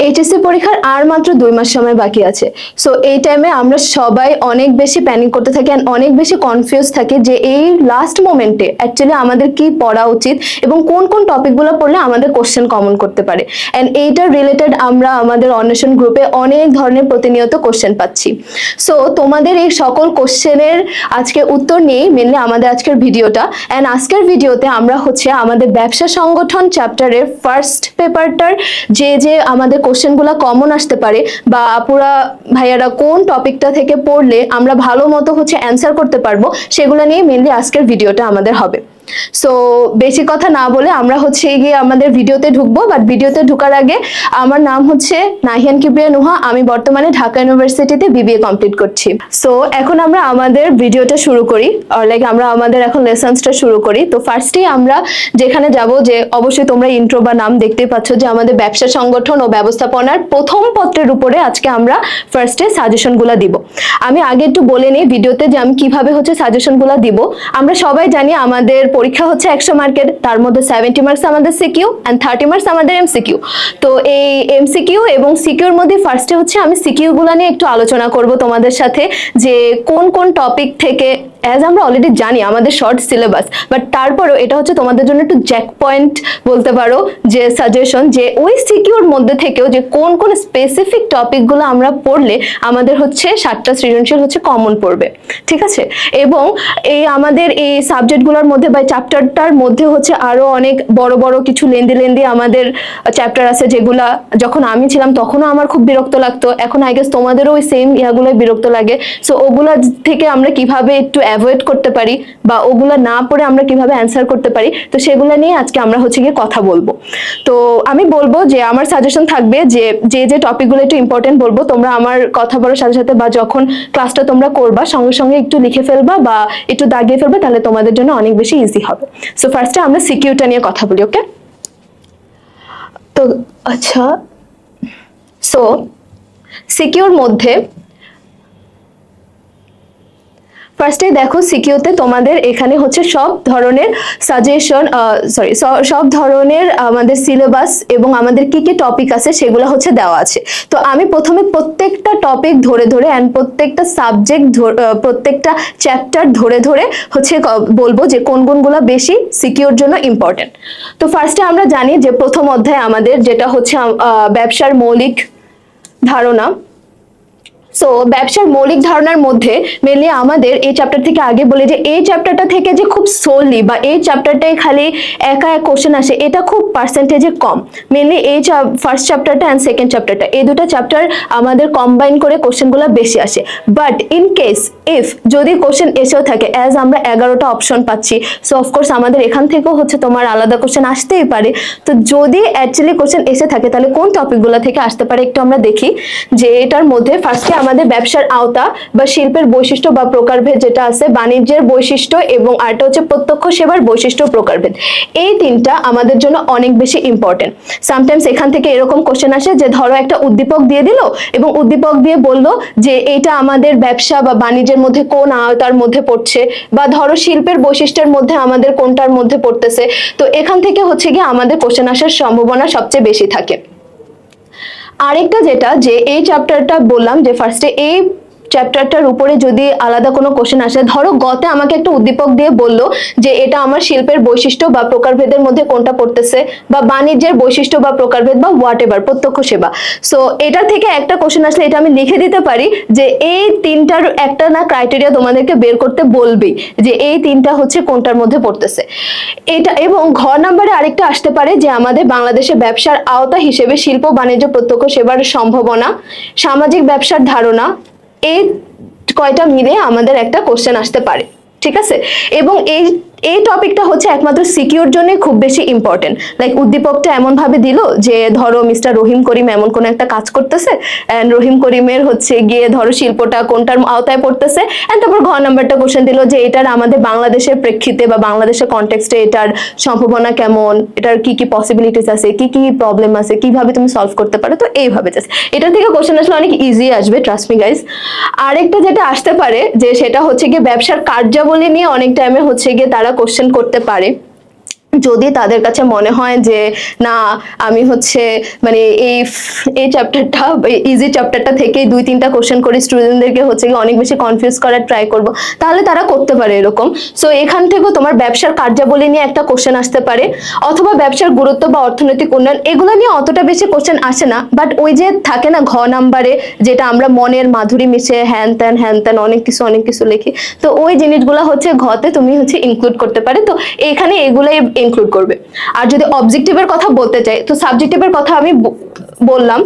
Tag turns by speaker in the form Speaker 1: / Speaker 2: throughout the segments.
Speaker 1: HSC পরীক্ষার আর মাত্র 2 মাস সময় বাকি আছে। সো এই টাইমে আমরা সবাই অনেক বেশি প্যানিক করতে থাকি এন্ড অনেক বেশি কনফিউজ থাকি যে এই লাস্ট মোমেন্টে অ্যাকচুয়ালি আমাদের কি পড়া উচিত এবং কোন কোন টপিকগুলো পড়লে আমাদের কোশ্চেন কমন করতে পারে। এন্ড এইটার রিলেটেড আমরা আমাদের অন্বেষণ গ্রুপে অনেক ধরনের প্রতিনিয়ত কোশ্চেন পাচ্ছি। সো তোমাদের এই সকল কোশ্চেনের আজকে উত্তর নিয়ে মেনলি আমাদের আজকের ভিডিওটা। এন্ড আজকের ভিডিওতে আমরা হচ্ছে আমাদের ব্যবসা সংগঠন চ্যাপ্টারের ফার্স্ট পেপারটার যে আমাদের কোশ্চেনগুলো কমন আসতে পারে বা আপুরা ভাইয়ারা কোন টপিকটা থেকে পড়লে আমরা ভালো মতো হচ্ছে অ্যান্সার করতে পারবো সেগুলো নিয়ে মেনলি আজকের ভিডিওটা আমাদের হবে। সো বেশি কথা না বলে আমরা হচ্ছে গিয়ে আমাদের ভিডিওতে ঢুকবো। বাট ভিডিওতে ঢুকার আগে আমার নাম হচ্ছে নাহিয়ান কিবরিয়া নুহা, আমি বর্তমানে ঢাকা ইউনিভার্সিটিতে বিবিএ কমপ্লিট করছি। সো এখন আমরা আমাদের ভিডিওটা শুরু করি, লাইক আমরা আমাদের এখন লেসনসটা শুরু করি। তো ফার্স্টেই আমরা যেখানে যাব, যে অবশ্যই তোমরা ইন্ট্রো বা নাম দেখতেই পাচ্ছ যে আমাদের ব্যবসা সংগঠন ও ব্যবস্থাপনার প্রথম পত্রের উপরে আজকে আমরা ফার্স্টে সাজেশনগুলো দিব। আমি আগে একটু বলে নিই ভিডিওতে যে আমি কিভাবে হচ্ছে সাজেশনগুলো দিব। আমরা সবাই জানি আমাদের পরীক্ষা হচ্ছে 100 মার্কের, তার মধ্যে 70 মার্কস আমাদের সিকিউ এন্ড 30 মার্কস আমাদের এমসিকিউ। তো এই এমসিকিউ এবং সিকিউর মধ্যে ফার্স্টে হচ্ছে আমি সিকিউ গুলা নিয়ে একটু আলোচনা করব তোমাদের সাথে, যে কোন কোন টপিক থেকে, অ্যাজ আমরা অলরেডি জানি আমাদের শর্ট সিলেবাস, বাট তারপরেও এটা হচ্ছে তোমাদের জন্য একটু জ্যাক পয়েন্ট বলতে পারো, যে সাজেশন যে ওই সিকিউর মধ্যে থেকেও যে কোন কোন স্পেসিফিক টপিকগুলো আমরা পড়লে আমাদের হচ্ছে 7টা সৃজনশীল হচ্ছে কমন পড়বে, ঠিক আছে। এবং এই আমাদের এই সাবজেক্টগুলোর মধ্যে বা চ্যাপ্টারটার মধ্যে হচ্ছে আরো অনেক বড় বড় কিছু লেন্দি আমাদের চ্যাপ্টার আছে, যেগুলা যখন আমি ছিলাম তখনও আমার খুব বিরক্ত লাগতো, এখন আই গেস তোমাদেরও ওই সেম ইয়াগুলোই বিরক্ত লাগে। সো ওগুলা থেকে আমরা কিভাবে একটু অ্যাভয়েড করতে পারি বা ওগুলা না পড়ে আমরা কিভাবে অ্যান্সার করতে পারি, তো সেগুলো নিয়ে আজকে আমরা হচ্ছে গিয়ে কথা বলবো। তো আমি বলবো যে আমার সাজেশন থাকবে যে যে টপিকগুলো একটু ইম্পর্টেন্ট বলবো, তোমরা আমার কথা বলার সাথে সাথে বা যখন ক্লাসটা তোমরা করবা সঙ্গে সঙ্গে একটু লিখে ফেলবা বা একটু দাগিয়ে ফেলবা, তাহলে তোমাদের জন্য অনেক বেশি ইজি হবে। সো ফার্স্টে আমরা সিকিউরটা নিয়ে কথা বলি, ওকে? তো আচ্ছা, সো সিকিউর মধ্যে ফার্স্টে দেখো, সিকিউতে তোমাদের এখানে হচ্ছে সব ধরনের সাজেশন, সব ধরনের আমাদের সিলেবাস এবং আমাদের কি কি টপিক আছে সেগুলো হচ্ছে দেওয়া আছে। তো আমি প্রথমে প্রত্যেকটা টপিক ধরে ধরে এন্ড প্রত্যেকটা সাবজেক্ট প্রত্যেকটা চ্যাপ্টার ধরে ধরে হচ্ছে বলবো যে কোন কোনগুলো বেশি সিকিউর জন্য ইম্পর্টেন্ট। তো ফার্স্টে আমরা জানি যে প্রথম অধ্যায় আমাদের যেটা হচ্ছে ব্যবসার মৌলিক ধারণা। সো ব্যবসার মৌলিক ধারণার মধ্যে মেনলি আমাদের এই চ্যাপ্টার থেকে আগে বলে যে এই চ্যাপ্টারটা থেকে যে খুব সোললি বা এই চ্যাপ্টারটাই খালি একা এক কোশ্চেন আসে, এটা খুব পার্সেন্টেজে কম। মেনলি এই ফার্স্ট চ্যাপ্টারটা অ্যান্ড সেকেন্ড চ্যাপ্টারটা, এই দুটো চ্যাপ্টার আমাদের কম্বাইন করে কোশ্চেনগুলো বেশি আসে। বাট ইন কেস ইফ যদি কোশ্চেন এসেও থাকে, অ্যাজ আমরা 11টা অপশন পাচ্ছি, সো অফকোর্স আমাদের এখান থেকেও হচ্ছে তোমার আলাদা কোশ্চেন আসতেই পারে। তো যদি অ্যাকচুয়ালি কোশ্চেন এসে থাকে তাহলে কোন টপিকগুলো থেকে আসতে পারে একটু আমরা দেখি। যে এটার মধ্যে ফার্স্টে আমাদের ব্যবসার আওতা বা শিল্পের বৈশিষ্ট্য বা প্রকারভেদ যেটা আছে, বাণিজ্যের বৈশিষ্ট্য এবং আরেকটা হচ্ছে প্রত্যক্ষ সেবার বৈশিষ্ট্য প্রকারভেদ। এই তিনটা আমাদের জন্য অনেক বেশি ইম্পর্টেন্ট। সামটাইমস এখান থেকে এরকম কোশ্চেন আসে যে ধরো একটা উদ্দীপক দিয়ে দিল এবং উদ্দীপক দিয়ে বললো যে এটা আমাদের ব্যবসা বা বাণিজ্যের মধ্যে কোন আওতার মধ্যে পড়ছে, বা ধরো শিল্পের বৈশিষ্ট্যের মধ্যে আমাদের কোনটার মধ্যে পড়তেছে। তো এখান থেকে হচ্ছে গিয়ে আমাদের কোশ্চেন আসার সম্ভাবনা সবচেয়ে বেশি থাকে। আরেকটা যেটা, যে এই চ্যাপ্টারটা বললাম যে ফার্স্টে এই চ্যাপ্টারটার উপরে যদি আলাদা কোনো কোশ্চেন আসে, ধরো গতে আমাকে একটা উদ্দীপক দিয়ে বললো যে এটা আমার শিল্পের বৈশিষ্ট্য বা প্রকারভেদের মধ্যে কোনটা পড়তেছে, বা বাণিজ্যের বৈশিষ্ট্য বা প্রকারভেদ বা হোয়াট এভার প্রত্যক্ষ সেবা। সো এটার থেকে একটা কোশ্চেন আসলে এটা আমি লিখে দিতে পারি যে এই তিনটার একটা না ক্রাইটেরিয়া তোমাদেরকে বের করতে বলবেই, যে এই তিনটা হচ্ছে কোনটার মধ্যে পড়তেছে এটা। এবং ঘ নাম্বারে আরেকটা আসতে পারে যে আমাদের বাংলাদেশে ব্যবসার আওতা হিসেবে শিল্প, বাণিজ্য, প্রত্যক্ষ সেবার সম্ভাবনা, সামাজিক ব্যবসার ধারণা, এই কয়টা মিলে আমাদের একটা কোশ্চেন আসতে পারে, ঠিক আছে। এবং এই টপিকটা হচ্ছে একমাত্র সিকিউর জন্য খুব বেশি ইম্পর্টেন্ট। লাইক উদ্দীপকটা এমন ভাবে দিল যে ধরো মিস্টার রহিম করিম এমন কোন একটা কাজ করতেছে, এন্ড রহিম করিমের হচ্ছে গিয়ে ধরো শিল্পটা কোনটার আওতায় পড়তেছে, এন্ড তারপর ঘ নাম্বারটা কোশ্চেন দিল যে এটার আমাদের বাংলাদেশের প্রেক্ষিতে বা বাংলাদেশের কনটেক্সটে এটার সম্ভাবনা কেমন, এটার কি কি পসিবিলিটিস আছে, কি কি প্রবলেম আছে, কিভাবে তুমি সলভ করতে পারো। তো এইভাবে জাস্ট এটা থেকে কোশ্চেন আসলে অনেক ইজি আসবে, ট্রাস্ট মি গাইস। আরেকটা যেটা আসতে পারে যে সেটা হচ্ছে গিয়ে ব্যবসার কার্যাবলী নিয়ে অনেক টাইমে হচ্ছে গিয়ে তারা কোশ্চেন করতে পারে। যদি তাদের কাছে মনে হয় যে না আমি হচ্ছে মানে এই চ্যাপ্টারটা ইজি চ্যাপ্টারটা থেকে 2-3টা কোশ্চেন করে স্টুডেন্টদেরকে হচ্ছে কি অনেক বেশি কনফিউজ করার ট্রাই করব, তাহলে তারা করতে পারে এরকম। সো এখান থেকেও তোমার ব্যবসার কার্যাবলী নিয়ে একটা কোশ্চেন আসতে পারে, অথবা ব্যবসার গুরুত্ব বা অর্থনৈতিক উন্নয়ন, এগুলো নিয়ে অতটা বেশি কোশ্চেন আসে না। বাট ওই যে থাকে না ঘ নাম্বারে, যেটা আমরা মনের মাধুরী মিশে হ্যান ত্যান অনেক কিছু লিখি, তো ওই জিনিসগুলো হচ্ছে ঘতে তুমি হচ্ছে ইনক্লুড করতে পারে। তো এখানে এগুলাই ইনক্লুড করবে। আর যদি অবজেক্টিভের কথা বলতে চাই, তো সাবজেক্টিভের কথা আমি বললাম।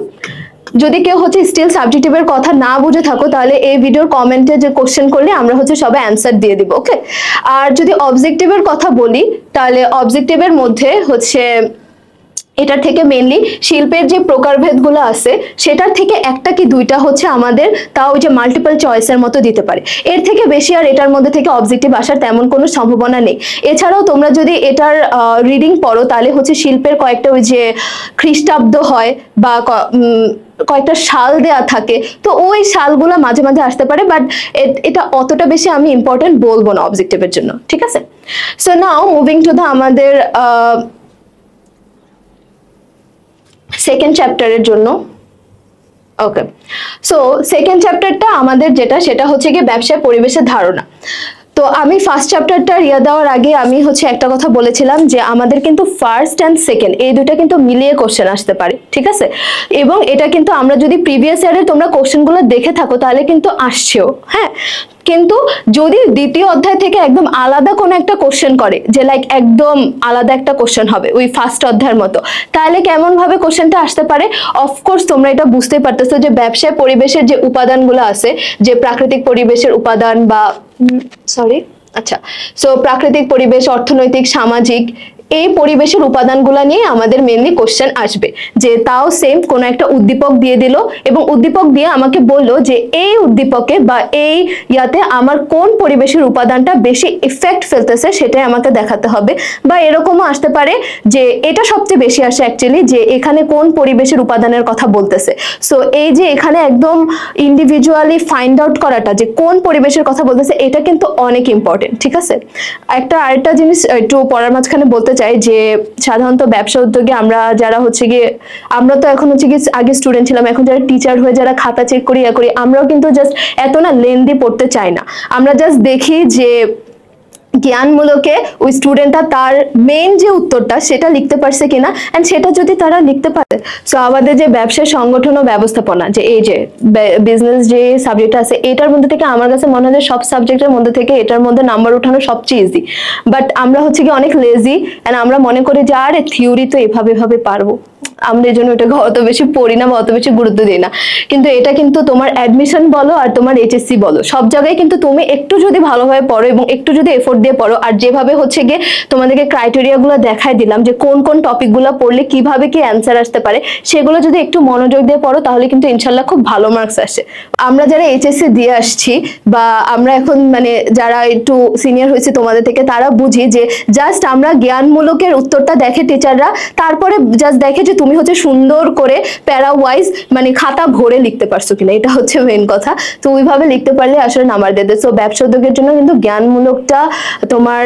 Speaker 1: যদি কেউ হচ্ছে স্টিল সাবজেক্টিভের কথা না বুঝে থাকো, তাহলে এই ভিডিওর কমেন্টে যে কোশ্চেন করলে আমরা হচ্ছে সবাই অ্যান্সার দিয়ে দিব, ওকে। আর যদি অবজেক্টিভের কথা বলি, তাহলে অবজেক্টিভের মধ্যে হচ্ছে এটার থেকে মেইনলি শিল্পের যে প্রকারভেদগুলো আছে সেটার থেকে একটা কি দুইটা হচ্ছে আমাদের তাও ওই যে মাল্টিপল চয়েসের মতো দিতে পারে। এর থেকে বেশি আর এটার মধ্যে থেকে অবজেক্টিভ আসার তেমন কোনো সম্ভাবনা নেই। এছাড়াও তোমরা যদি এটার রিডিং পড়ো, তাহলে হচ্ছে শিল্পের কয়েকটা ওই যে খ্রিস্টাব্দ হয় বা কয়েকটা সাল দেয়া থাকে, তো ওই সালগুলো মাঝে মাঝে আসতে পারে, বাট এটা অতটা বেশি আমি ইম্পর্টেন্ট বলবো না অবজেক্টিভের জন্য, ঠিক আছে। So now moving to the আমাদের সেকেন্ড চ্যাপ্টারের জন্য। ওকে, সো সেকেন্ড চ্যাপ্টারটা আমাদের যেটা সেটা হচ্ছে কি ব্যবসায় পরিবেশের ধারণা। তো আমি ফার্স্ট চ্যাপ্টারটা রিয়া দেওয়ার আগে আমি হচ্ছে একটা কথা বলেছিলাম যে আমাদের কিন্তু ফার্স্ট অ্যান্ড সেকেন্ড এই দুটো কিন্তু মিলিয়ে কোশ্চেন আসতে পারে, ঠিক আছে। এবং এটা কিন্তু আমরা যদি প্রিভিয়াস ইয়ারের তোমরা কোশ্চেনগুলো দেখে থাকো তাহলে কিন্তু আসছেও, হ্যাঁ। কিন্তু যদি দ্বিতীয় অধ্যায় থেকে একদম আলাদা কোনো একটা কোশ্চেন করে, যে লাইক একদম আলাদা একটা কোশ্চেন হবে ওই ফার্স্ট অধ্যায়ের মতো, তাহলে কেমন ভাবে কোশ্চেনটা আসতে পারে। অফকোর্স তোমরা এটা বুঝতেই পারতেছো যে ব্যবসায় পরিবেশের যে উপাদানগুলো আছে, যে প্রাকৃতিক পরিবেশের উপাদান বা আচ্ছা, সো প্রাকৃতিক পরিবেশ, অর্থনৈতিক, সামাজিক, এই পরিবেশের উপাদানগুলো নিয়ে আমাদের মেইনলি কোশ্চেন আসবে। যে তাও সেম কোনো একটা উদ্দীপক দিয়ে দিল এবং উদ্দীপক দিয়ে আমাকে বললো যে এই উদ্দীপকে বা এই ইয়াতে আমার কোন পরিবেশের উপাদানটা বেশি ইফেক্ট ফেলতেছে সেটাই আমাকে দেখাতে হবে। বা এরকমও আসতে পারে যে এটা সবচেয়ে বেশি আসে অ্যাকচুয়ালি, যে এখানে কোন পরিবেশের উপাদানের কথা বলতেছে। সো এই যে এখানে একদম ইন্ডিভিজুয়ালি ফাইন্ড আউট করাটা যে কোন পরিবেশের কথা বলতেছে, এটা কিন্তু অনেক ইম্পর্টেন্ট, ঠিক আছে। আরেকটা জিনিস একটু পড়ার মাঝখানে বলতে চাই যে সাধারণত ব্যবসা উদ্যোগে আমরা যারা হচ্ছে গিয়ে, আমরা তো এখন হচ্ছে গিয়ে আগে স্টুডেন্ট ছিলাম, এখন যারা টিচার হয়ে যারা খাতা চেক করি করি, আমরাও কিন্তু জাস্ট এত না লেন্দি পড়তে চাই না। আমরা জাস্ট দেখি যে জ্ঞানমূলকে ওই স্টুডেন্টটা তার মেইন যে উত্তরটা সেটা লিখতে পারছে কিনা, এন্ড সেটা যদি তারা লিখতে পারে, সো আমাদের যে ব্যবসায় সংগঠন ও ব্যবস্থাপনা, যে এই যে বিজনেস যে সাবজেক্ট আছে, এটার মধ্যে থেকে আমার কাছে মনে হয় সব সাবজেক্টের মধ্যে থেকে এটার মধ্যে নাম্বার উঠানো সবচেয়ে ইজি। বাট আমরা হচ্ছে কি অনেক লেজি, এন্ড আমরা মনে করি যে আরে থিওরি তো এভাবে পারবো, আমরা এই জন্য এটাকে অত বেশি পড়ি না বা অত বেশি গুরুত্ব দিই না। কিন্তু এটা কিন্তু তোমার অ্যাডমিশন বলো আর তোমার এইচএসসি বলো, সব জায়গায় কিন্তু তুমি একটু যদি ভালোভাবে পড়ো এবং একটু যদি এফোর্ট দিয়ে পড়ো, আর যেভাবে হচ্ছে গিয়ে তোমাদেরকে ক্রাইটেরিয়া গুলো দেখাই দিলাম যে কোন কোন টপিক গুলো পড়লে কিভাবে কি অ্যান্সার আসতে পারে, সেগুলো যদি একটু মনোযোগ দিয়ে পড়ো তাহলে কিন্তু ইনশাল্লাহ খুব ভালো মার্কস আসে। আমরা যারা এইচএসসি দিয়ে আসছি বা আমরা এখন মানে যারা একটু সিনিয়র হয়েছে তোমাদের থেকে, তারা বুঝি যে জাস্ট আমরা জ্ঞানমূলকের উত্তরটা দেখে টিচাররা, তারপরে জাস্ট দেখে যে তুমি হচ্ছে সুন্দর করে প্যারা ওয়াইজ মানে খাতা ভরে লিখতে পারছো কিনা, এটা হচ্ছে মেইন কথা। তো ওইভাবে লিখতে পারলে আসলে নাম্বার দেবে। সো ব্যবসা উদ্যোগের জন্য কিন্তু জ্ঞানমূলকটা তোমার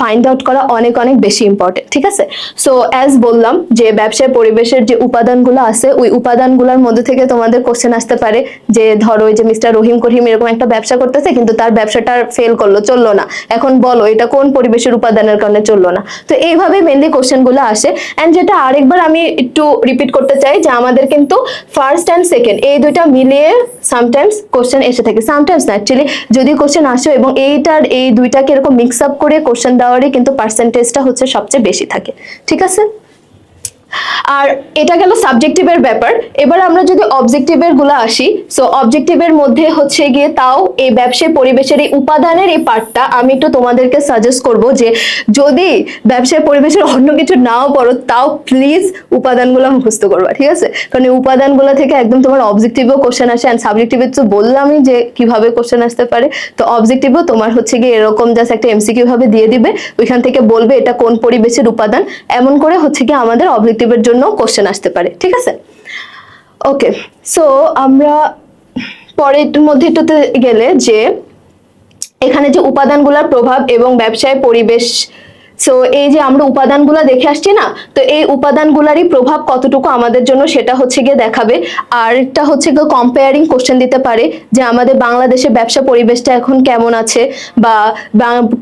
Speaker 1: ফাইন্ড আউট করা অনেক অনেক বেশি ইম্পর্টেন্ট, ঠিক আছে। সো অ্যাজ বললাম যে ব্যবসায় পরিবেশের যে উপাদানগুলো আছে ওই উপাদানগুলোর মধ্যে থেকে তোমাদের কোশ্চেন আসতে পারে যে ধরো ওই যে মিস্টার রহিম করিম এরকম একটা ব্যবসা করতেছে কিন্তু তার ব্যবসাটা ফেল করলো, চললো না, এখন বলো এটা কোন পরিবেশের উপাদানের কারণে চললো না। তো এইভাবে মেনলি কোশ্চেন গুলো আসে। এন্ড যেটা আরেকবার আমি একটু রিপিট করতে চাই যে আমাদের কিন্তু ফার্স্ট এন্ড সেকেন্ড এই দুইটা মিলিয়ে সামটাইমস কোশ্চেন এসে থাকে, সামটাইমস না অ্যাকচুয়ালি যদি কোশ্চেন আসে, এবং এইটার এই দুইটাকে এরকম মিক্স আপ করে কোশ্চেন দেওয়ারই কিন্তু পার্সেন্টেজটা হচ্ছে সবচেয়ে বেশি থাকে, ঠিক আছে। আর এটা গেল সাবজেক্টিভের ব্যাপার। এবার আমরা যদি অবজেক্টিভের গুলো আসি, সো অবজেক্টিভের মধ্যে হচ্ছে গিয়ে তাও এই ব্যবসায় পরিবেশের এই উপাদানের এই পার্টটা আমি একটু তোমাদেরকে সাজেস্ট করব যে যদি ব্যবসায় পরিবেশের অন্য কিছু নাও পড়ো তাও প্লিজ উপাদানগুলো মুখস্থ করবা, ঠিক আছে। কারণ এই উপাদানগুলো থেকে একদম তোমার অবজেক্টিভও কোশ্চেন আসে, অ্যান্ড সাবজেক্টিভে তো বললামই যে কিভাবে কোশ্চেন আসতে পারে, তো অবজেক্টিভও তোমার হচ্ছে গিয়ে এরকম জাস্ট একটা এমসিকিউ ভাবে দিয়ে দিবে, ওইখান থেকে বলবে এটা কোন পরিবেশের উপাদান, এমন করে হচ্ছে গিয়ে আমাদের অবজেক্টিভের জন্য কোশ্চেন আসতে পারে, ঠিক আছে। ওকে, সো আমরা পরের মধ্যে একটুতে গেলে যে এখানে যে উপাদানগুলোর প্রভাব এবং ব্যবসায় পরিবেশ সো এই যে আমরা উপাদানগুলো দেখে আসছি না, তো এই উপাদানগুলোরই প্রভাব কতটুকু আমাদের জন্য সেটা হচ্ছে গিয়ে দেখাবে। আর একটা হচ্ছে গিয়ে কম্পেয়ারিং কোশ্চেন দিতে পারে যে আমাদের বাংলাদেশে ব্যবসা পরিবেশটা এখন কেমন আছে, বা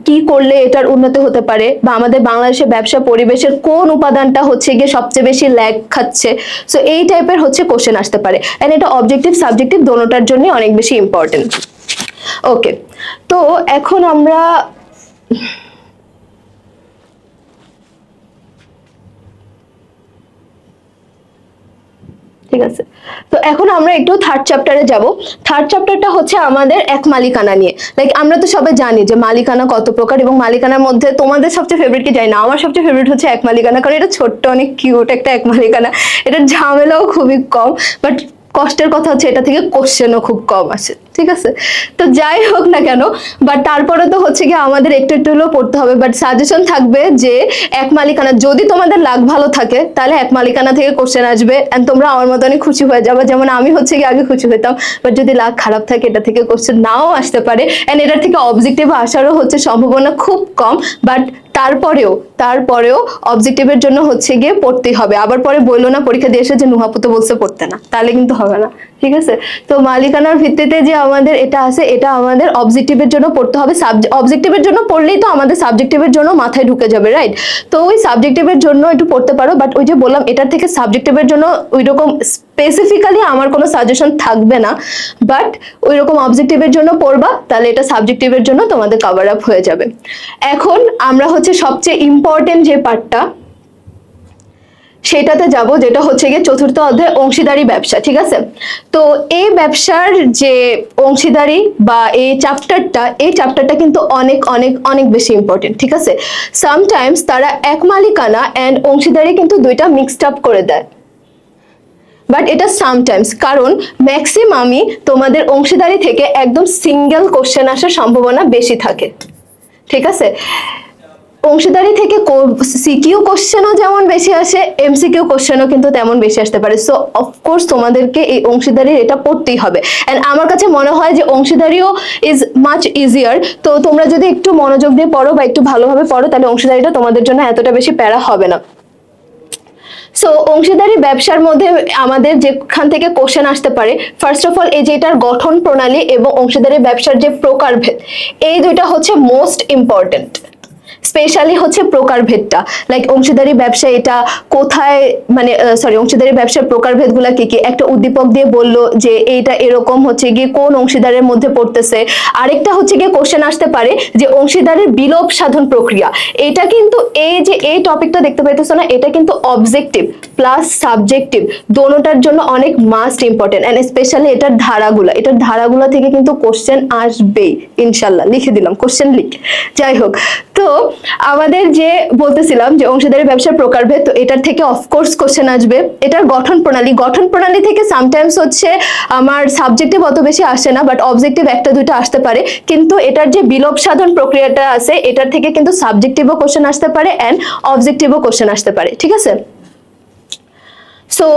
Speaker 1: কি করলে এটার উন্নতি হতে পারে, বা আমাদের বাংলাদেশের ব্যবসা পরিবেশের কোন উপাদানটা হচ্ছে গিয়ে সবচেয়ে বেশি ল্যাগ খাচ্ছে। সো এই টাইপের হচ্ছে কোশ্চেন আসতে পারে, এন্ড এটা অবজেক্টিভ সাবজেক্টিভ দোনোটার জন্য অনেক বেশি ইম্পর্টেন্ট। ওকে, তো এখন আমরা ঠিক আছে, তো এখন আমরা একটু থার্ড চ্যাপ্টারে যাব। থার্ড চ্যাপ্টারটা হচ্ছে আমাদের এক মালিকানা নিয়ে। লাইক আমরা তো সবাই জানি যে মালিকানা কত প্রকার, এবং মালিকানার মধ্যে তোমাদের সবচেয়ে ফেভারিট কি জানি না, আমার সবচেয়ে ফেভারিট হচ্ছে এক মালিকানা, কারণ এটা ছোট্ট অনেক কিউট একটা এক মালিকানা, এটার ঝামেলাও খুবই কম, বাট কষ্টের কথা হচ্ছে এটা থেকে কোশ্চেনও খুব কম আসে। ঠিক আছে, তো যাই হোক না কেন, বাট তারপরে তো হচ্ছে কি আমাদের একটু একটু হলেও পড়তে হবে। বাট সাজেশন থাকবে যে এক মালিকানা, যদি তোমাদের লাক ভালো থাকে তাহলে এক মালিকানা থেকে কোশ্চেন আসবে, এন্ড তোমরা আমার মতনই খুশি হয়ে যাবে, যেমন আমি হচ্ছে কি আগে খুশি হইতাম। বাট যদি লাক খারাপ থাকে এটা থেকে কোশ্চেন নাও আসতে পারে, এন্ড এটার থেকে অবজেক্টিভ আসারও হচ্ছে সম্ভাবনা খুব কম। বাট তারপরেও অবজেক্টিভের জন্য হচ্ছে গিয়ে পড়তেই হবে। আবার পরে বললো না পরীক্ষা দিয়ে এসে যে নুহাপুতো বলছে পড়তে না, তাহলে কিন্তু হবে না। ঠিক আছে, তো মালিকানার ভিত্তিতে যে আমাদের এটা আছে, এটা আমাদের অবজেক্টিভের জন্য পড়তে হবে। অবজেক্টিভের জন্য পড়লেই তো আমাদের সাবজেক্টিভের জন্য মাথায় ঢুকে যাবে, রাইট? তো ওই সাবজেক্টিভের জন্য একটু পড়তে পারো, বাট ওই যে বললাম এটার থেকে সাবজেক্টিভের জন্য ওইরকম স্পেসিফিক্যালি আমার কোনো সাজেশন থাকবে না, বাট ওইরকম অবজেক্টিভের জন্য পড়বা, তাহলে এটা সাবজেক্টিভের জন্য তোমাদের কভার আপ হয়ে যাবে। এখন আমরা হচ্ছে সবচেয়ে ইম্পর্টেন্ট যে পার্টটা সেটাতে যাব, যেটা হচ্ছে গিয়ে চতুর্থ অধ্যায় অংশীদারি ব্যবসা। ঠিক আছে, তো এই ব্যবসার যে অংশীদারি বা এই চ্যাপ্টারটা কিন্তু অনেক অনেক অনেক বেশি ইম্পর্টেন্ট। ঠিক আছে, সামটাইমস তারা এক মালিকানা এন্ড অংশীদারি কিন্তু দুইটা মিক্সড আপ করে দেয়, বাট এটা সামটাইমস, কারণ ম্যাক্সিমামই তোমাদের অংশীদারি থেকে একদম সিঙ্গেল কোশ্চেন আসার সম্ভাবনা বেশি থাকে। ঠিক আছে, অংশীদারি থেকে সিকিউ কোশ্চেনও যেমন বেশি আসে, এমসিকিউ কোশ্চেনও কিন্তু তেমন বেশি আসতে পারে। সো অফকোর্স তোমাদেরকে এই অংশীদারির এটা পড়তেই হবে, এন্ড আমার কাছে মনে হয় যে অংশীদারিও ইজ মাচ ইজিয়ার। তো তোমরা যদি একটু মনোযোগ দিয়ে পড়ো বা একটু ভালোভাবে পড়ো, তাহলে অংশীদারিটা তোমাদের জন্য এতটা বেশি প্যারা হবে না। সো অংশীদারি ব্যবসার মধ্যে আমাদের যেখান থেকে কোশ্চেন আসতে পারে, ফার্স্ট অফ অল এই যে এটার গঠন প্রণালী এবং অংশীদারি ব্যবসার যে প্রকারভেদ, এই দুইটা হচ্ছে মোস্ট ইম্পর্টেন্ট। স্পেশালি হচ্ছে প্রকারভেদটা, লাইক অংশীদারি ব্যবসা এটা কোথায়, মানে অংশীদারি ব্যবসার প্রকারভেদগুলো কি কি, একটা উদ্দীপক দিয়ে বললো যে এইটা এরকম হচ্ছে গিয়ে কোন অংশীদারের মধ্যে পড়তেছে। আরেকটা হচ্ছে গিয়ে কোশ্চেন আসতে পারে যে অংশীদারের বিলোপ সাধন প্রক্রিয়া, এটা কিন্তু এই যে এই টপিকটা দেখতে পাইতেছো না, এটা কিন্তু অবজেক্টিভ প্লাস সাবজেক্টিভ দোনোটার জন্য অনেক মাস্ট ইম্পর্টেন্ট, এন্ড স্পেশালি এটার ধারাগুলো থেকে কিন্তু কোশ্চেন আসবেই ইনশাল্লাহ, লিখে দিলাম কোশ্চেন লিখ। যাই হোক, তো আমাদের যে বলতেছিলাম যে অংশীদারি ব্যবসার প্রকারভেদ, তো এটার থেকে অফকোর্স কোশ্চেন আসবে। এটার গঠন প্রণালী থেকে সামটাইমস হচ্ছে আমার সাবজেক্টিভ অত বেশি আসে না, বাট অবজেক্টিভ একটা দুইটা আসতে পারে। কিন্তু এটার যে বিলোপ সাধন প্রক্রিয়াটা আছে, এটার থেকে কিন্তু সাবজেক্টিভও কোশ্চেন আসতে পারে এন্ড অবজেক্টিভও কোশ্চেন আসতে পারে। ঠিক আছে, সো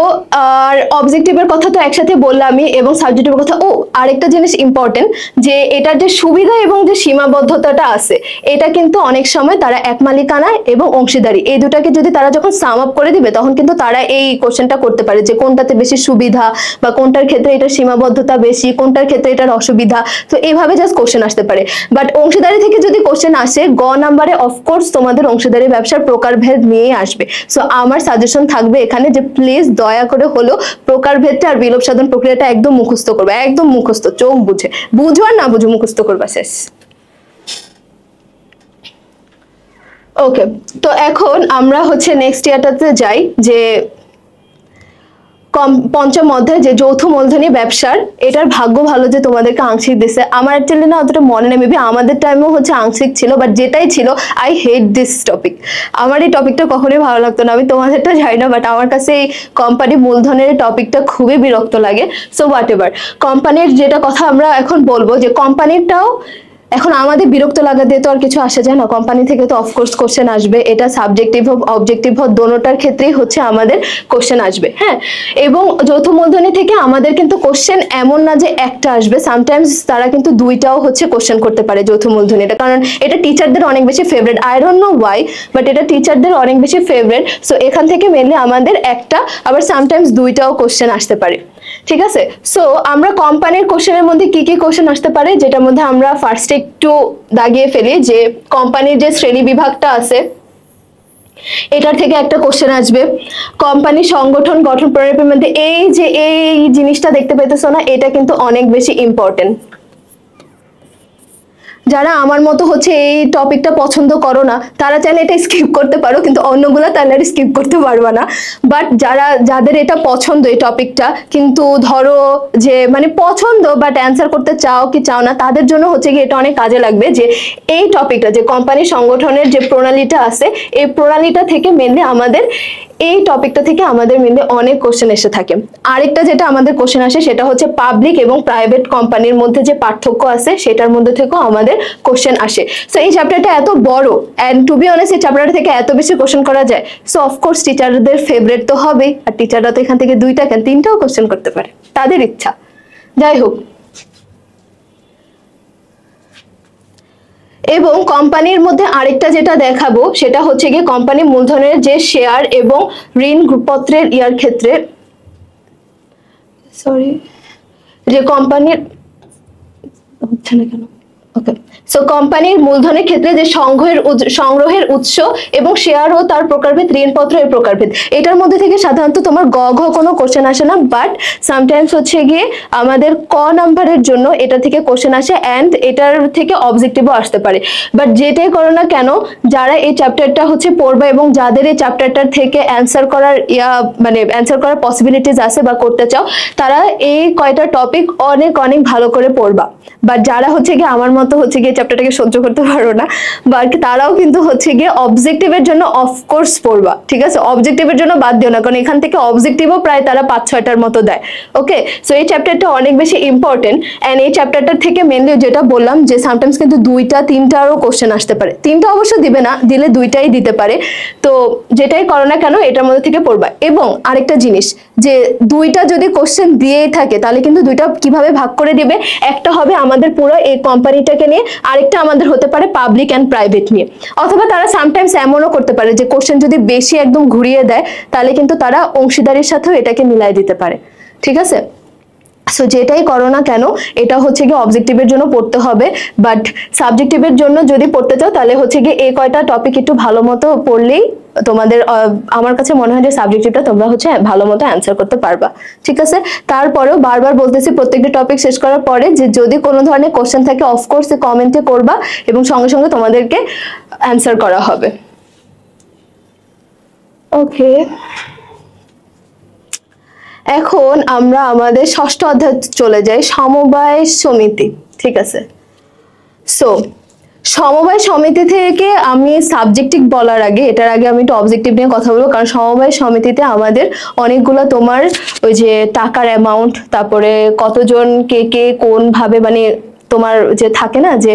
Speaker 1: আর অবজেক্টিভের কথা তো একসাথে বললামই, এবং সাবজেক্টিভের কথা। আরেকটা জিনিস ইম্পর্টেন্ট, যে এটার যে সুবিধা এবং যে সীমাবদ্ধতাটা আছে, এটা কিন্তু অনেক সময় তারা এক মালিকানা এবং অংশীদারি এই দুটাকে যদি তারা যখন সাম আপ করে দিবে, তখন কিন্তু তারা এই কোশ্চেনটা করতে পারে যে কোনটাতে বেশি সুবিধা, বা কোনটার ক্ষেত্রে এটার সীমাবদ্ধতা বেশি, কোনটার ক্ষেত্রে এটার অসুবিধা। তো এইভাবে জাস্ট কোশ্চেন আসতে পারে। বাট অংশীদারি থেকে যদি কোশ্চেন আসে, গ নাম্বারে অফকোর্স তোমাদের অংশীদারি ব্যবসার প্রকারভেদ নিয়ে আসবে। সো আমার সাজেশন থাকবে এখানে যে প্লিজ দয়া করে হলো প্রকারভেদটা আর বিলোপ সাধন প্রক্রিয়াটা একদম মুখস্থ করবে, একদম মুখস্থ, চোখ বুঝে, বুঝো আর না বুঝো মুখস্থ করবা, শেষ। ওকে, তো এখন আমরা হচ্ছে নেক্সট ইয়ারটাতে যাই, যে পঞ্চম অধ্যায় যে যৌথ মূলধনী ব্যবসার, এটার ভাগ্য ভালো যে তোমাদেরকে আংশিক দিছে। আমার অ্যাকচুয়ালি না অতটা মনে নেই, মেবি আমাদের টাইমেও হচ্ছে আংশিক ছিল, বাট যেটাই ছিল আই হেট দিস টপিক। আমার এই টপিকটা কখনোই ভালো লাগতো না, আমি তোমাদেরটা জানি না, বাট আমার কাছে এই কোম্পানি মূলধনের টপিকটা খুবই বিরক্ত লাগে। সো হোয়াট এভার, কোম্পানির যেটা কথা আমরা এখন বলবো, যে কোম্পানিটাও এখন আমাদের বিরক্ত লাগা দিয়ে তো আর কিছু আসে যায় না, কোম্পানি থেকে তো অফকোর্স কোশ্চেন আসবে, এটা সাবজেক্টিভ হোক অবজেক্টিভ হোক দোনোটার ক্ষেত্রেই হচ্ছে আমাদের কোশ্চেন আসবে। হ্যাঁ, এবং যৌথ মূলধনী থেকে আমাদের কিন্তু কোশ্চেন এমন না যে একটা আসবে, সামটাইমস তারা কিন্তু দুইটাও হচ্ছে কোশ্চেন করতে পারে যৌথ মূলধনীটা, কারণ এটা টিচারদের অনেক বেশি favourite, I don't know Y, but এটা টিচারদের অনেক বেশি ফেভারিট। সো এখান থেকে মেনলি আমাদের একটা আবার সামটাইমস দুইটাও কোশ্চেন আসতে পারে। ঠিক আছে, সো আমরা কোম্পানির কোশ্চেনের মধ্যে কি কি কোশ্চেন আসতে পারে, যেটার মধ্যে আমরা ফার্স্টে একটু দাগিয়ে ফেলি যে কোম্পানির যে শ্রেণী বিভাগটা আছে এটার থেকে একটা কোশ্চেন আসবে। কোম্পানি সংগঠন গঠন প্রণালীর মধ্যে এই যে এই জিনিসটা দেখতে পেতেছো না, এটা কিন্তু অনেক বেশি ইম্পর্টেন্ট। যারা আমার মতো হচ্ছে এই টপিকটা পছন্দ করো না তারা চাইলে এটা স্কিপ করতে পারো, কিন্তু অন্যগুলো তাহলে আর স্কিপ করতে পারবে না। বাট যাদের এটা পছন্দ এই টপিকটা, কিন্তু ধরো যে মানে পছন্দ বাট অ্যান্সার করতে চাও কি চাও না, তাদের জন্য হচ্ছে কি এটা অনেক কাজে লাগবে যে এই টপিকটা যে কোম্পানি সংগঠনের যে প্রণালীটা আছে এই প্রণালীটা থেকে মেনলি আমাদের এই টপিকটা থেকে আমাদের মেনলি অনেক কোশ্চেন এসে থাকে। আরেকটা যেটা আমাদের কোশ্চেন আসে সেটা হচ্ছে পাবলিক এবং প্রাইভেট কোম্পানির মধ্যে যে পার্থক্য আছে সেটার মধ্যে থেকেও আমাদের কোশ্চেন আসে। সো এই চ্যাপ্টারটা এত বড় এন্ড টু বি অনেস্ট এই চ্যাপ্টার থেকে এত বেশি কোশ্চেন করা যায়, সো অফকোর্স টিচারদের ফেভারিট তো হবেই, আর টিচাররা তো এখান থেকে দুইটা কেন তিনটাও কোশ্চেন করতে পারে, তাদের ইচ্ছা। যাই হোক, এবং কোম্পানির মধ্যে আরেকটা যেটা দেখাবো সেটা হচ্ছে গিয়ে কোম্পানি মূলধনের যে শেয়ার এবং ঋণ পত্রের ইয়ার ক্ষেত্রে, সরি, যে কোম্পানির হচ্ছে না কেন, ওকে। সো কোম্পানির মূলধনের ক্ষেত্রে যে সংগ্রহের উৎস এবং শেয়ার ও তার প্রকারভেদ, ঋণপত্র এর প্রকারভেদ, এটার মধ্যে থেকে সাধারণত তোমার গ ঘ কোনো কোশ্চেন আসে না, বাট সামটাইমস হচ্ছে গিয়ে আমাদের ক নাম্বারের জন্য এটা থেকে কোশ্চেন আসে এন্ড এটার থেকে অবজেক্টিভও আসতে পারে। বাট যেটাই করো না কেন, যারা এই চ্যাপ্টারটা হচ্ছে পড়বা এবং যাদের এই চ্যাপ্টারটার থেকে অ্যান্সার করার মানে অ্যান্সার করার পসিবিলিটিস আছে বা করতে চাও, তারা এই কয়টা টপিক অনেক অনেক ভালো করে পড়বা। বাট যারা হচ্ছে গিয়ে আমার মতো হচ্ছে গিয়ে চ্যাপ্টারটাকে সহ্য করতে পারো না, বাট তারাও কিন্তু হচ্ছে গিয়ে অবজেক্টিভের জন্য অফকোর্স পড়বা। ঠিক আছে, অবজেক্টিভের জন্য বাদ দিও না, কারণ এখান থেকে অবজেক্টিভও প্রায় তারা 5-6টার মতো দেয়। ওকে, সো এই চ্যাপ্টারটা অনেক বেশি ইম্পর্টেন্ট এন্ড এই চ্যাপ্টারটার থেকে মেনলি যেটা বললাম যে সামটাইমস কিন্তু 2-3টারও কোশ্চেন আসতে পারে, 3টা অবশ্য দিবে না, দিলে 2টাই দিতে পারে। তো যেটাই করো না কেন এটার মধ্যে থেকে পড়বা। এবং আরেকটা জিনিস, যে 2টা যদি কোশ্চেন দিয়েই থাকে তাহলে কিন্তু 2টা কিভাবে ভাগ করে দিবে, একটা হবে আমাদের পুরো এই কোম্পানিটাকে নিয়ে, আরেকটা আমাদের হতে পারে পাবলিক এন্ড প্রাইভেট নিয়ে। অথবা তারা সামটাইমস এমনও করতে পারে যে কোশ্চেন যদি বেশি একদম ঘুরিয়ে দেয় তাহলে কিন্তু তারা অংশীদারির সাথেও এটাকে মিলাই দিতে পারে। ঠিক আছে, সো যেটাই করো না কেন এটা হচ্ছে গিয়ে অবজেক্টিভের জন্য পড়তে হবে, বাট সাবজেক্টিভের জন্য যদি পড়তে চাও তাহলে হচ্ছে গিয়ে এই কয়টা টপিক একটু ভালো মতো পড়লেই তোমাদের আমার কাছে মনে হয় যে সাবজেক্টিভটা তোমরা হচ্ছে ভালো মতো অ্যান্সার করতে পারবা। ঠিক আছে, তারপরেও বারবার বলতেছি প্রত্যেকটা টপিক শেষ করার পরে যে যদি কোনো ধরনের কোশ্চেন থাকে অফকোর্স কমেন্টে করবা এবং সঙ্গে সঙ্গে তোমাদেরকে অ্যান্সার করা হবে। ওকে, এখন আমরা আমাদের ষষ্ঠ অধ্যায় চলে যাই, সমবায় সমিতি। ঠিক আছে, সো সমবায় সমিতি থেকে আমি সাবজেক্টিভ বলার আগে এটার আগে আমি একটু অবজেক্টিভ নিয়ে কথা বলবো, কারণ সমবায় সমিতিতে আমাদের অনেকগুলো তোমার ওই যে টাকার অ্যামাউন্ট, তারপরে কতজন কে কে কোন ভাবে মানে তোমার যে থাকে না যে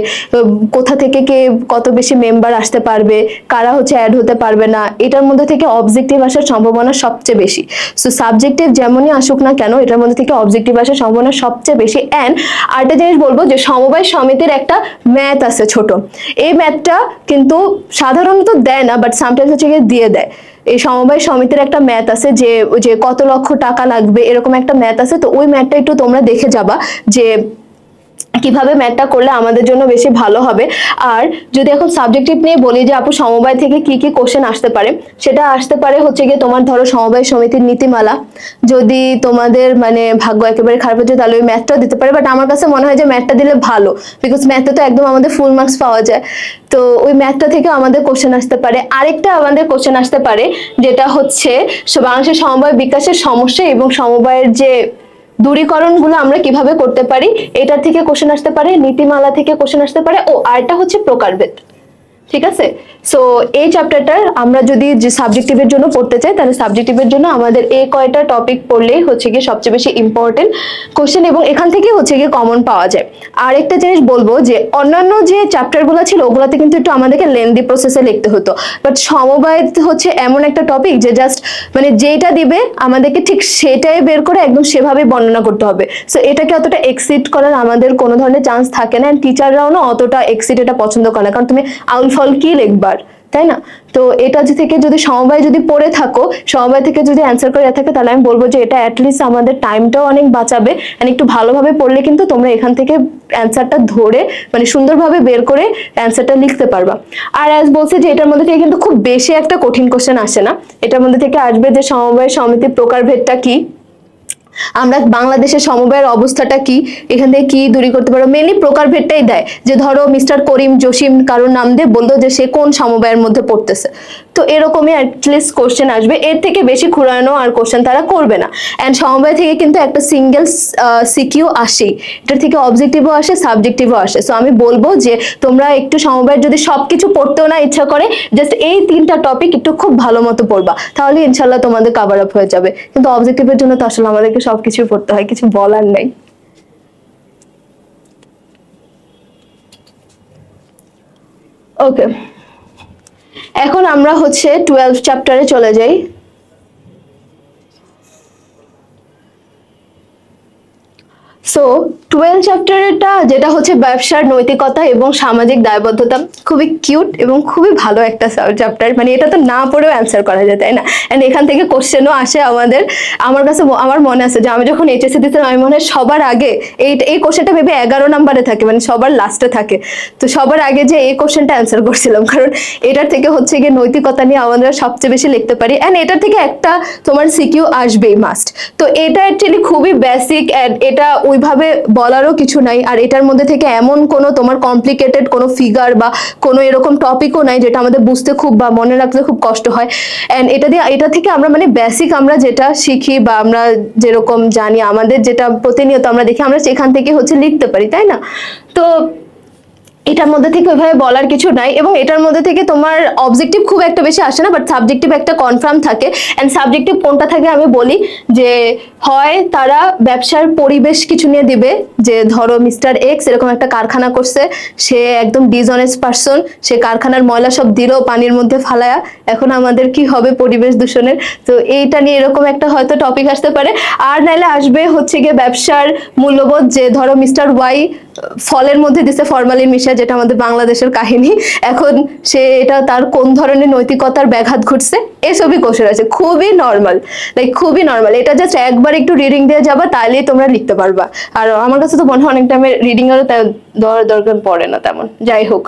Speaker 1: কোথা থেকে কে কত বেশি মেম্বার আসতে পারবে, কারা হচ্ছে অ্যাড হতে পারবে না, এটার মধ্যে থেকে অবজেক্টিভ আসার সম্ভাবনা সবচেয়ে বেশি। সো সাবজেক্টিভ যেমনই আসুক না কেন এটার মধ্যে থেকে অবজেক্টিভ আসার সম্ভাবনা সবচেয়ে বেশি। অ্যান্ড আরেকটা জিনিস বলবো যে সমবায় সমিতির একটা ম্যাথ আছে ছোট, এই ম্যাথটা কিন্তু সাধারণত দেয় না, বাট সামটাইমস হচ্ছে গিয়ে দিয়ে দেয়। এই সমবায় সমিতির একটা ম্যাথ আছে যে কত লক্ষ টাকা লাগবে, এরকম একটা ম্যাথ আছে। তো ওই ম্যাথটা একটু তোমরা দেখে যাবা যে কিভাবে ম্যাথটা করলে আমাদের জন্য বেশি ভালো হবে। আর যদি এখন সাবজেক্টিভ নিয়ে বলি যে আপু সমবায় থেকে কি কি কোশ্চেন আসতে পারে, সেটা আসতে পারে হচ্ছে গিয়ে তোমার ধরো সমবায় সমিতির নীতিমালা, যদি তোমাদের মানে ভাগ্য একেবারে খারাপ হচ্ছে তাহলে ওই ম্যাথটাও দিতে পারে, বাট আমার কাছে মনে হয় যে ম্যাথটা দিলে ভালো, বিকজ ম্যাথে তো একদম আমাদের ফুল মার্কস পাওয়া যায়। তো ওই ম্যাথটা থেকে আমাদের কোশ্চেন আসতে পারে। আরেকটা আমাদের কোশ্চেন আসতে পারে যেটা হচ্ছে বাংলাদেশের সমবায় বিকাশের সমস্যা এবং সমবায়ের যে দূরীকরণগুলো আমরা কিভাবে করতে পারি, এটার থেকে কোশ্চেন আসতে পারে, নীতিমালা থেকে কোশ্চেন আসতে পারে। ও আরেকটা হচ্ছে প্রকারভেদ, ঠিক আছে। সো এই চ্যাপ্টারটার আমরা যদি যে সাবজেক্টিভের জন্য পড়তে চাই তাহলে সাবজেক্টিভের জন্য আমাদের এই কয়টা টপিক পড়লেই হচ্ছে গিয়ে সবচেয়ে বেশি ইম্পর্টেন্ট কোশ্চেন এবং এখান থেকে হচ্ছে গিয়ে কমন পাওয়া যায়। আর একটা জিনিস বলবো যে অন্যান্য যে চ্যাপ্টারগুলো ছিল ওগুলোতে কিন্তু একটু আমাদেরকে লেন্দি প্রসেসে লিখতে হতো, বাট সমবায় হচ্ছে এমন একটা টপিক যে জাস্ট মানে যেটা দিবে আমাদেরকে ঠিক সেটাই বের করে একদম সেভাবে বর্ণনা করতে হবে। সো এটাকে অতটা এক্সিড করার আমাদের কোনো ধরনের চান্স থাকে না, টিচাররাও না অতটা এক্সিড এটা পছন্দ করে না, কারণ তুমি আউল ফল কি লিখবার, তাই না? তো এটা থেকে যদি সমবায় যদি পড়ে থাকো, সমবায় থেকে যদি অ্যান্সার করে থাকে, তাহলে আমি বলবো যে এটা অ্যাটলিস্ট আমাদের টাইমটাও অনেক বাঁচাবে। এন্ড একটু ভালোভাবে পড়লে কিন্তু তোমরা এখান থেকে অ্যান্সারটা ধরে মানে সুন্দরভাবে বের করে অ্যান্সারটা লিখতে পারবা। আর অ্যাজ বলছে যে এটার মধ্যে থেকে কিন্তু খুব বেশি একটা কঠিন কোশ্চেন আসে না, এটার মধ্যে থেকে আসবে যে সমবায় সমিতির প্রকারভেদটা কি, আমরা বাংলাদেশের সমবায়ের অবস্থাটা কি, এখান থেকে কি দূরী করতে পারো, মেনলি প্রকারভেদটাই দেয়। যে ধরো মিস্টার করিম জসিম কারোর নাম দিয়ে বললো যে সে কোন সমবায়ের মধ্যে পড়তেছে, তো এরকমই অ্যাটলিস্ট কোশ্চেন আসবে, এর থেকে বেশি ঘুরানো আর কোশ্চেন তারা করবে না। অ্যান্ড সমবায় থেকে কিন্তু একটা সিঙ্গেল সিকিউ আসেই, এটার থেকে অবজেক্টিভও আসে সাবজেক্টিভও আসে। সো আমি বলবো যে তোমরা একটু সমবায়ের যদি সবকিছু পড়তেও না ইচ্ছা করে, জাস্ট এই 3টা টপিক একটু খুব ভালো মতো পড়বা, তাহলে ইনশাল্লাহ তোমাদের কভার আপ হয়ে যাবে। কিন্তু অবজেক্টিভের জন্য তো আসলে আমাদেরকে সবকিছু পড়তে হয়, কিছু বলার নেই। ওকে, এখন আমরা হচ্ছে 12 চ্যাপ্টারে চলে যাই। সো 12 চ্যাপ্টারটা যেটা হচ্ছে ব্যবসার নৈতিকতা এবং সামাজিক দায়বদ্ধতা, খুবই কিউট এবং খুবই ভালো একটা চ্যাপ্টার, মানে এটা তো না পড়েও অ্যান্সার করা যায়, তাই না? এন্ড এখান থেকে কোশ্চেনও আসে আমাদের। আমার কাছে আমার মনে আছে যে আমি যখন এইচএসসি দিয়েছিলাম, আমি মনে হয় সবার আগে এই কোশ্চেনটা ভেবে 11 নম্বরে থাকে, মানে সবার লাস্টে থাকে, তো সবার আগে যে এই কোশ্চেনটা অ্যান্সার করছিলাম, কারণ এটার থেকে হচ্ছে গিয়ে নৈতিকতা নিয়ে আমাদের সবচেয়ে বেশি লিখতে পারি, অ্যান্ড এটার থেকে একটা তোমার সিকিউ আসবেই মাস্ট। তো এটা অ্যাকচুয়ালি খুবই বেসিক, অ্যান্ড এটা ওইভাবে বলারও কিছু নাই। আর এটার মধ্যে থেকে এমন কোনো তোমার কমপ্লিকেটেড কোনো ফিগার বা কোনো এরকম টপিকও নাই যেটা আমাদের বুঝতে খুব বা মনে রাখতে খুব কষ্ট হয়। অ্যান্ড এটা থেকে আমরা মানে বেসিক আমরা যেটা শিখি বা আমরা যেরকম জানি, আমাদের যেটা প্রতিনিয়ত আমরা দেখি, আমরা সেখান থেকে হচ্ছে লিখতে পারি, তাই না? তো এটার মধ্যে থেকে ওইভাবে বলার কিছু নাই, এবং এটার মধ্যে থেকে তোমার অবজেক্টিভ খুব একটা বেশি আসে না, বাট সাবজেক্টিভ একটা কনফার্ম থাকে। অ্যান্ড সাবজেক্টিভ কোনটা থাকে আমি বলি, যে হয় তারা ব্যবসার পরিবেশ কিছু নিয়ে দিবে, যে ধরো মিস্টার এক্স এরকম একটা কারখানা করছে, সে একদম ডিসঅনেস্ট পারসন, সে কারখানার ময়লা সব দিল পানির মধ্যে ফালায়া, এখন আমাদের কি হবে পরিবেশ দূষণের, তো এইটা নিয়ে এরকম একটা হয়তো টপিক আসতে পারে। আর নাইলে আসবে হচ্ছে গিয়ে ব্যবসার মূল্যবোধ, যে ধরো মিস্টার ওয়াই ফলের মধ্যে দিছে ফরমালিন মিশা, যেটা আমাদের বাংলাদেশের কাহিনী, এখন সে এটা তার কোন ধরনের নৈতিকতার ব্যাঘাত ঘটছে, এসবই কোশ্চেন আছে, খুবই নর্মাল, লাইক খুবই নর্মাল। এটা জাস্ট একবার একটু রিডিং দিয়ে যাবা, তাহলেই তোমরা লিখতে পারবা। আর আমার কাছে তো মনে হয় অনেক টাইমে রিডিং এরও দরকার পড়ে না তেমন, যাই হোক।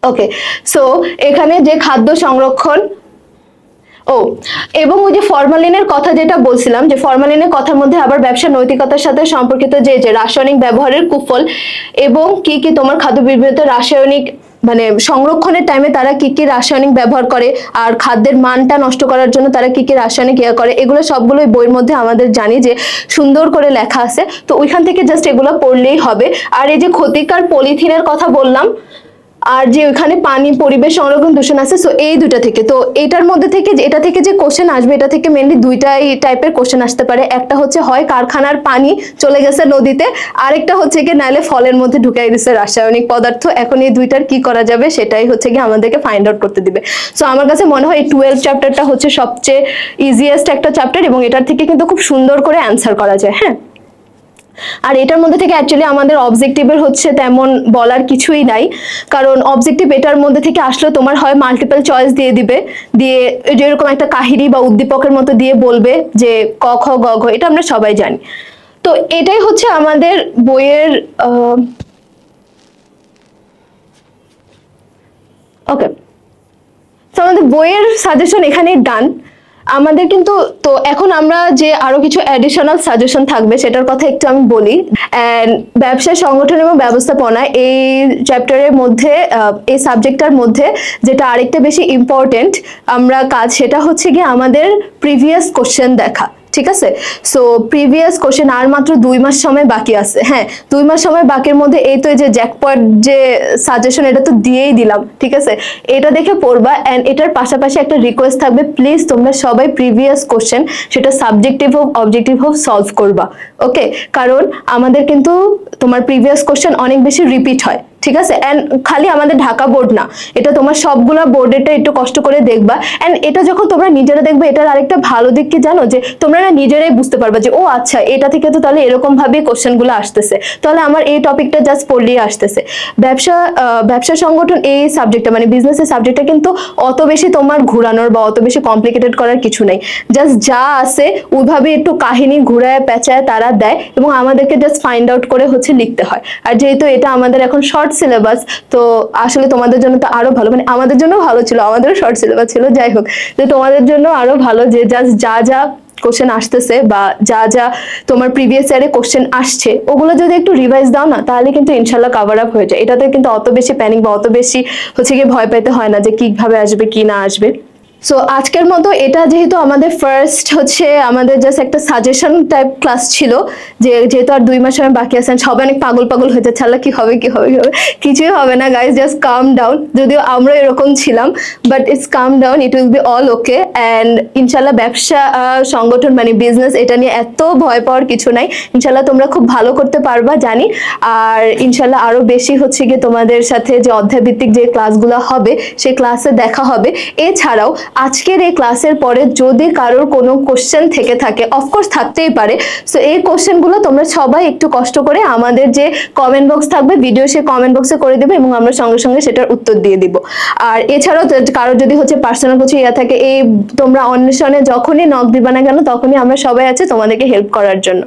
Speaker 1: ওকে, সো এখানে যে খাদ্য সংরক্ষণ, এবং ওই যে ফরমালিনের কথা যেটা বলছিলাম, যে ফরমালিনের কথার মধ্যে আবার ব্যবসা নৈতিকতার সাথে সম্পর্কিত যে রাসায়নিক ব্যবহারের কুফল, এবং কি কি তোমার খাদ্য বিবৃত রাসায়নিক মানে সংরক্ষণের টাইমে তারা কি কি রাসায়নিক ব্যবহার করে, আর খাদ্যের মানটা নষ্ট করার জন্য তারা কি কি রাসায়নিক ইয়ে করে, এগুলো সবগুলোই বইয়ের মধ্যে আমাদের জানি যে সুন্দর করে লেখা আছে। তো ওইখান থেকে জাস্ট এগুলো পড়লেই হবে। আর এই যে ক্ষতিকর পলিথিনের কথা বললাম, আর যে ওইখানে পানি পরিবেশ সংরক্ষণ দূষণ আছে, সো এই দুটা থেকে, তো এটার মধ্যে থেকে এটা থেকে যে কোশ্চেন আসবে, এটা থেকে মেনলি দুইটাই টাইপের কোশ্চেন আসতে পারে। একটা হচ্ছে হয় কারখানার পানি চলে গেছে নদীতে, আরেকটা হচ্ছে কি নাইলে ফলের মধ্যে ঢুকাই দিচ্ছে রাসায়নিক পদার্থ, এখন এই দুইটার কি করা যাবে সেটাই হচ্ছে কি আমাদেরকে ফাইন্ড আউট করতে দিবে। সো আমার কাছে মনে হয় এই 12 চ্যাপ্টারটা হচ্ছে সবচেয়ে ইজিয়েস্ট একটা চ্যাপ্টার, এবং এটার থেকে কিন্তু খুব সুন্দর করে অ্যান্সার করা যায়। হ্যাঁ, আর এটার মধ্যে থেকে অ্যাকচুয়ালি আমাদের অবজেক্টিভের হচ্ছে তেমন বলার কিছুই নাই, কারণ অবজেক্টিভ এটার মধ্যে থেকে আসলে তোমার হয় মাল্টিপল চয়েস দিয়ে দিবে, দিয়ে যেরকম একটা কাহিনী বা উদ্দীপকের মতো দিয়ে বলবে যে ক খ গ ঘ, এটা আমরা সবাই জানি। তো এটাই হচ্ছে আমাদের বইয়ের ওকে, তো আমাদের বইয়ের সাজেশন এখানেই ডান আমাদের। কিন্তু তো এখন আমরা যে আরো কিছু অ্যাডিশনাল সাজেশন থাকবে সেটার কথা একটু আমি বলি। ব্যবসা সংগঠন এবং ব্যবস্থাপনা এই চ্যাপ্টারের মধ্যে, এই সাবজেক্টটার মধ্যে যেটা আরেকটা বেশি ইম্পর্টেন্ট আমরা কাজ, সেটা হচ্ছে গিয়ে আমাদের প্রিভিয়াস কোশ্চেন দেখা। ঠিক আছে। সো প্রিভিয়াস কোশ্চেন আর মাত্র 2 মাস সময় বাকি আছে। হ্যাঁ, 2 মাস সময় বাকির মধ্যে এই তো যে জ্যাকপট যে সাজেশন এটা তো দিয়েই দিলাম, ঠিক আছে। এটা দেখে পড়বা। এন্ড এটার পাশাপাশি একটা রিকোয়েস্ট থাকবে, প্লিজ তোমরা সবাই প্রিভিয়াস কোশ্চেন, সেটা সাবজেক্টিভ হোক অবজেক্টিভ হোক, সলভ করবা। ওকে, কারণ আমাদের কিন্তু তোমার প্রিভিয়াস কোশ্চেন অনেক বেশি রিপিট হয়, ঠিক আছে। এন্ড খালি আমাদের ঢাকা বোর্ড না, এটা তোমার সবগুলা বোর্ডেরটা একটু কষ্ট করে দেখবা। এন্ড এটা যখন তোমরা নিজেরা দেখবে, এটার আরেকটা ভালো দিক কি জানো, যে তোমরা না নিজেরাই বুঝতে পারবা যে ও আচ্ছা, এটা থেকে তো তাহলে এরকম ভাবে কোশ্চেন গুলো আসতেছে, তাহলে আমার এই টপিকটা জাস্ট পড়লেই আসতেছে। ব্যবসা সংগঠন এই সাবজেক্টটা মানে বিজনেসের সাবজেক্টটা কিন্তু অত বেশি তোমার ঘুরানোর বা অত বেশি কমপ্লিকেটেড করার কিছু নাই। জাস্ট যা আছে ওইভাবে একটু কাহিনী ঘুরায় পেঁচায় তারা দেয়, এবং আমাদেরকে জাস্ট ফাইন্ড আউট করে হচ্ছে লিখতে হয়। আর যেহেতু এটা আমাদের এখন শর্ট সিলেবাস, তো আসলে তোমাদের জন্য তো আরো ভালো, মানে আমাদের জন্য ভালো ছিল, আমাদেরও শর্ট সিলেবাস ছিল, যাই হোক, তো তোমাদের জন্য আরো ভালো যে জাস্ট যা যা কোশ্চেন আসতেছে বা যা যা তোমার প্রিভিয়াস ইয়ারে কোশ্চেন আসছে ওগুলো যদি একটু রিভাইজ দাও না, তাহলে কিন্তু ইনশাল্লাহ কভার আপ হয়ে যায়। এটাতে কিন্তু অত বেশি প্যানিক বা অত বেশি হচ্ছে গিয়ে ভয় পেতে হয় না যে কিভাবে আসবে কি না আসবে। সো আজকের মতো এটা যেহেতু আমাদের ফার্স্ট হচ্ছে আমাদের জাস্ট একটা সাজেশন টাইপ ক্লাস ছিল, যে যেহেতু আর 2 মাস সময় বাকি আছেন, সবাই অনেক পাগল পাগল হয়ে যাচ্ছে, আল্লাহ কি হবে কি হবে কি হবে, কিছুই হবে না গাইজ, জাস্ট কাম ডাউন। যদিও আমরা এরকম ছিলাম, but it's come down, it will be all okay. And ইনশাল্লাহ ব্যবসা সংগঠন মানে বিজনেস, এটা নিয়ে এত ভয় পাওয়ার কিছু নাই। ইনশাল্লাহ তোমরা খুব ভালো করতে পারবা জানি। আর ইনশাল্লাহ আরো বেশি হচ্ছে গিয়ে তোমাদের সাথে যে অধ্যায়ভিত্তিক যে ক্লাসগুলো হবে সেই ক্লাসে দেখা হবে। এছাড়াও আজকের এই ক্লাসের পরে যদি কারোর কোনো কোশ্চেন থেকে থাকে, অফকোর্স থাকতেই পারে, সো এই কোশ্চেনগুলো তোমরা সবাই একটু কষ্ট করে আমাদের যে কমেন্ট বক্স থাকবে ভিডিও, সেই কমেন্ট বক্সে করে দেবে এবং আমরা সঙ্গে সঙ্গে সেটার উত্তর দিয়ে দিব। আর এছাড়াও কারোর যদি হচ্ছে পার্সোনাল কিছু ইয়া থাকে, এই তোমরা অন্বেষণে যখনই নক দিবা না কেন, তখনই আমরা সবাই আছি তোমাদেরকে হেল্প করার জন্য।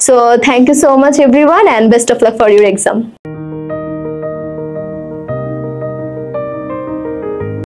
Speaker 1: So thank you so much everyone, and best of luck for your exam.